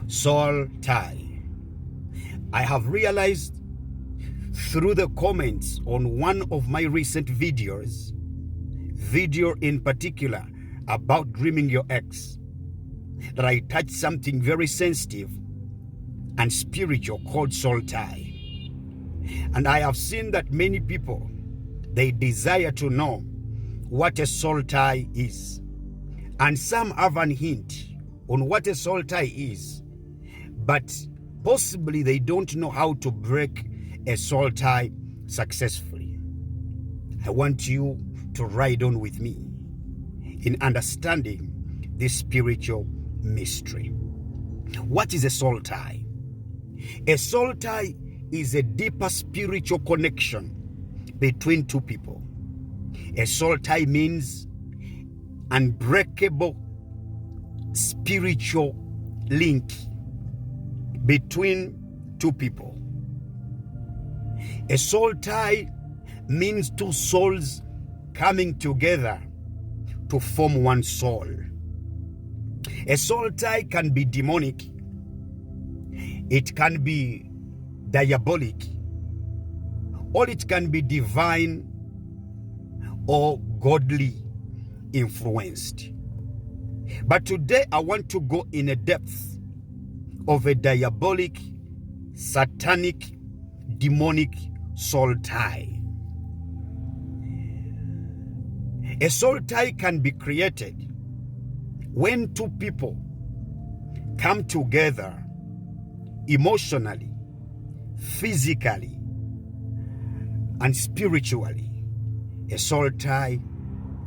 soul tie. I have realized through the comments on one of my recent videos, video in particular about dreaming your ex, that I touched something very sensitive and spiritual called soul tie. And I have seen that many people, they desire to know what a soul tie is. And some have an hint on what a soul tie is, but possibly they don't know how to break a soul tie successfully. I want you to ride on with me in understanding this spiritual mystery. What is a soul tie? A soul tie is a deeper spiritual connection between two people. A soul tie means unbreakable spiritual link between two people. A soul tie means two souls coming together to form one soul. A soul tie can be demonic, it can be diabolic, or it can be divine or godly influenced. But today I want to go in a depth of a diabolic, satanic, demonic soul tie. A soul tie can be created when two people come together emotionally, physically, and spiritually. A soul tie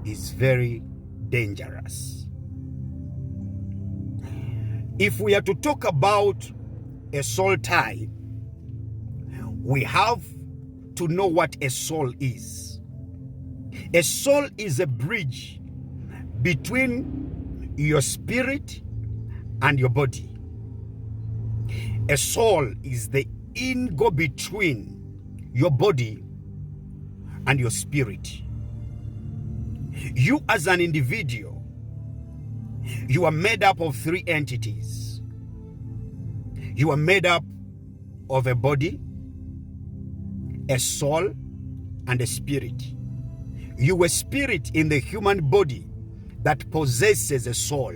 is very dangerous. If we are to talk about a soul tie, we have to know what a soul is. A soul is a bridge between your spirit and your body. A soul is the in-go between your body and your spirit. You as an individual, you are made up of three entities. You are made up of a body, a soul, and a spirit. You are a spirit in the human body that possesses a soul.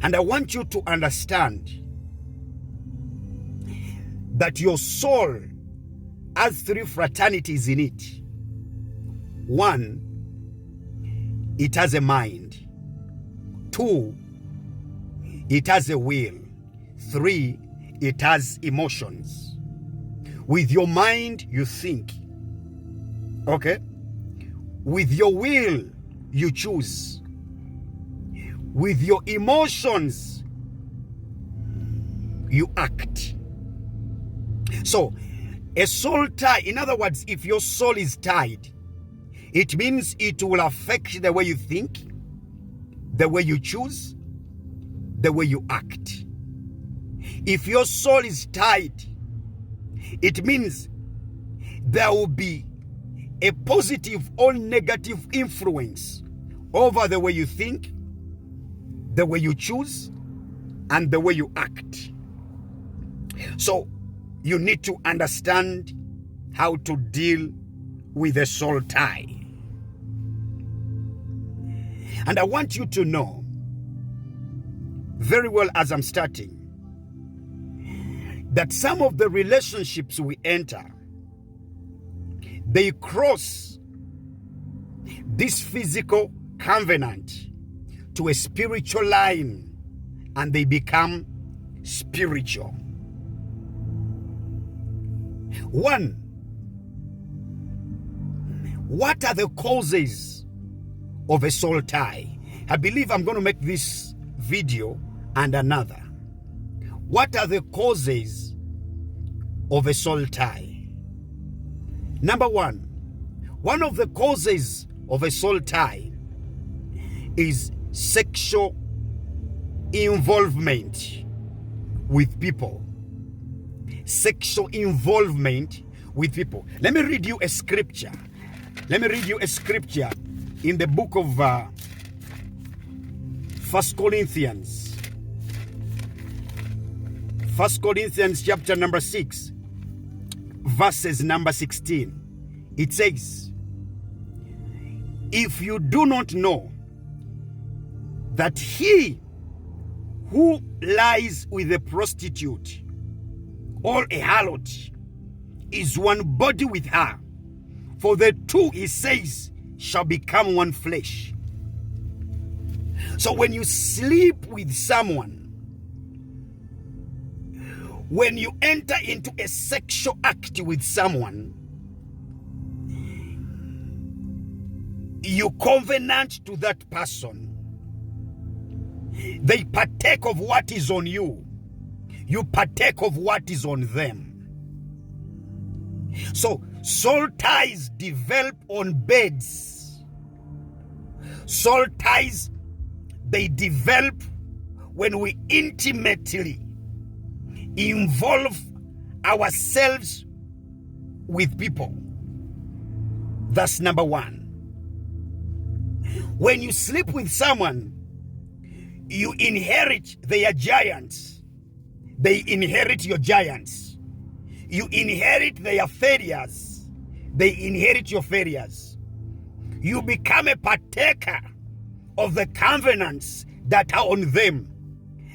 And I want you to understand that your soul has three fraternities in it. One, it has a mind. Two, it has a will. Three, it has emotions. With your mind, you think. Okay? With your will, you choose. With your emotions, you act. So, a soul tie, in other words, if your soul is tied, it means it will affect the way you think, the way you choose, the way you act. If your soul is tied, it means there will be a positive or negative influence over the way you think, the way you choose, and the way you act. So you need to understand how to deal with a soul tie. And I want you to know very well as I'm starting that some of the relationships we enter, they cross this physical covenant to a spiritual line and they become spiritual. One, what are the causes of a soul tie? I believe I'm going to make this video and another. What are the causes of a soul tie? Number one of the causes of a soul tie is sexual involvement with people. Sexual involvement with people. Let me read you a scripture. Let me read you a scripture in the book of 1 Corinthians 1 Corinthians chapter number 6, verses number 16. It says, if you do not know that he who lies with a prostitute or a harlot is one body with her, for the two, he says, shall become one flesh. So when you sleep with someone, when you enter into a sexual act with someone, you covenant to that person. They partake of what is on you. You partake of what is on them. So soul ties develop on beds. Soul ties, they develop when we intimately involve ourselves with people. That's number one. When you sleep with someone, you inherit their giants. They inherit your giants. You inherit their failures. They inherit your failures. You become a partaker of the covenants that are on them,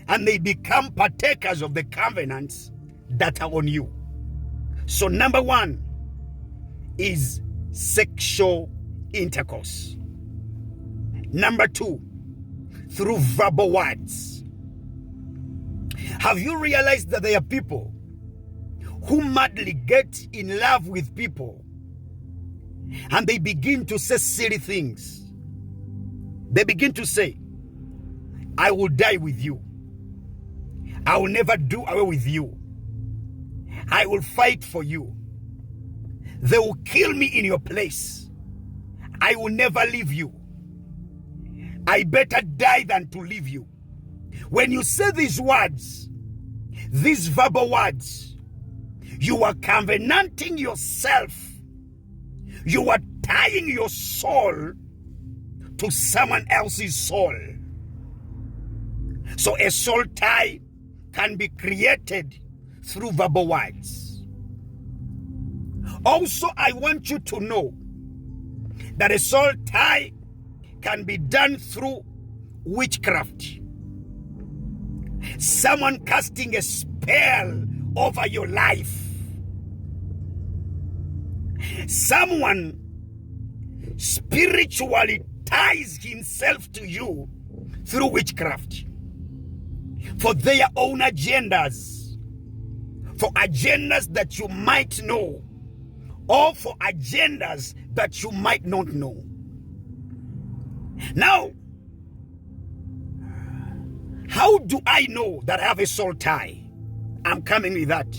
and they become partakers of the covenants that are on you. So number one is sexual intercourse. Number two, through verbal words. Have you realized that there are people who madly get in love with people and they begin to say silly things? They begin to say, I will die with you. I will never do away with you. I will fight for you. They will kill me in your place. I will never leave you. I better die than to leave you. When you say these words, these verbal words, you are covenanting yourself. You are tying your soul to someone else's soul. So a soul tie can be created through verbal words. Also, I want you to know that a soul tie can be done through witchcraft. Someone casting a spell over your life. Someone spiritually ties himself to you through witchcraft for their own agendas, for agendas that you might know, or for agendas that you might not know. Now, how do I know that I have a soul tie? I'm coming with that.